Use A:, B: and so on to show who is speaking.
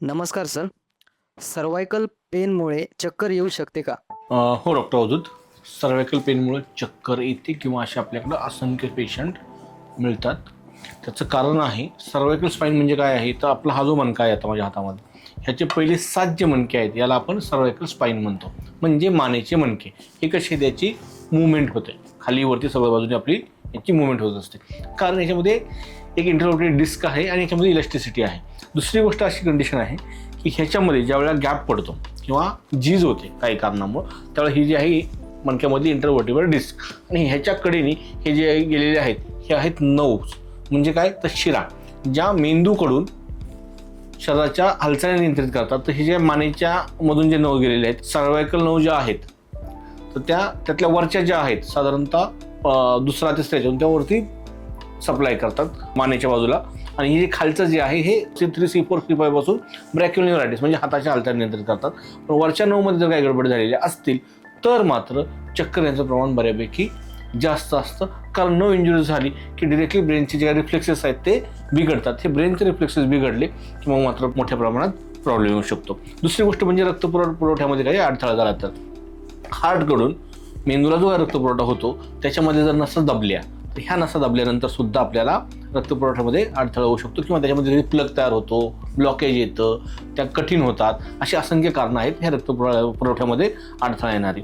A: नमस्कार sir. Cervical पेनमुळे चक्कर येऊ शकते का?
B: हो डॉक्टर अवधूत, सर्वायकल पेनमुळे चक्कर येते किंवा असे आपल्याकडं असंख्य पेशंट मिळतात. त्याचं कारण आहे सर्वायकल स्पाईन म्हणजे काय आहे, तर आपला हा जो मणका आहे आता माझ्या हातामध्ये, ह्याचे पहिले 7 जे मणके आहेत याला आपण सर्वायकल स्पाईन म्हणतो. म्हणजे मानेचे मणके हे कसे त्याची मूवमेंट होते, खाली वरती सगळ्या बाजूने आपली याची मूवमेंट होत असते. कारण याच्यामध्ये एक इंटरव्हर्टेड डिस्क आहे आणि याच्यामध्ये इलास्टिसिटी आहे. दुसरी गोष्ट अशी कंडिशन आहे की ह्याच्यामध्ये ज्यावेळेला गॅप पडतो किंवा झीज होते काही कारणामुळं, त्यावेळेला ही जी आहे मणक्यामधली इंटरव्हर्टेबल डिस्क आणि ह्याच्या कडेने हे जे गेलेले आहेत हे आहेत नर्व्स. म्हणजे काय, तर शिरा ज्या मेंदूकडून शरीराच्या हालचाली नियंत्रित करतात. तर हे जे मानेच्या मधून जे नर्व गेलेले आहेत, सर्वायकल नर्व ज्या आहेत, तर त्यातल्या वरच्या ज्या आहेत साधारणतः दुसरा तिसऱ्या त्यावरती सप्लाय करतात मानेच्या बाजूला. आणि हे जे खालचं जे आहे हे C3 C4 C5 पासून ब्रॅक्युलर न्यूरायटिस म्हणजे हाताच्या हालचाली नियंत्रित करतात. पण वरच्या नर्वमध्ये जर काही गडबड झालेली असतील तर मात्र चक्कर याचं प्रमाण बऱ्यापैकी जास्त असतं. कारण नर्व इंजुरी झाली की डिरेक्टली ब्रेनचे जे रिफ्लेक्सेस आहेत ते बिघडतात. हे ब्रेनचे रिफ्लेक्सेस बिघडले की मग मात्र मोठ्या प्रमाणात प्रॉब्लेम येऊ शकतो. दुसरी गोष्ट म्हणजे रक्तपुरवठ्यामध्ये काही अडथळा झाला तर हार्टकडून मेंदूला जो रक्तपुरवठा होतो त्याच्यामध्ये जर नसा दबल्या तर ह्या नसा दबल्यानंतर सुद्धा आपल्याला रक्तपुरवठ्यामध्ये अडथळा होऊ शकतो किंवा त्याच्यामध्ये प्लग तयार होतो, ब्लॉकेज येतं, त्या कठीण होतात. अशी असंख्य कारणं आहेत ह्या रक्तपुरवठ्यामध्ये अडथळा येणारी.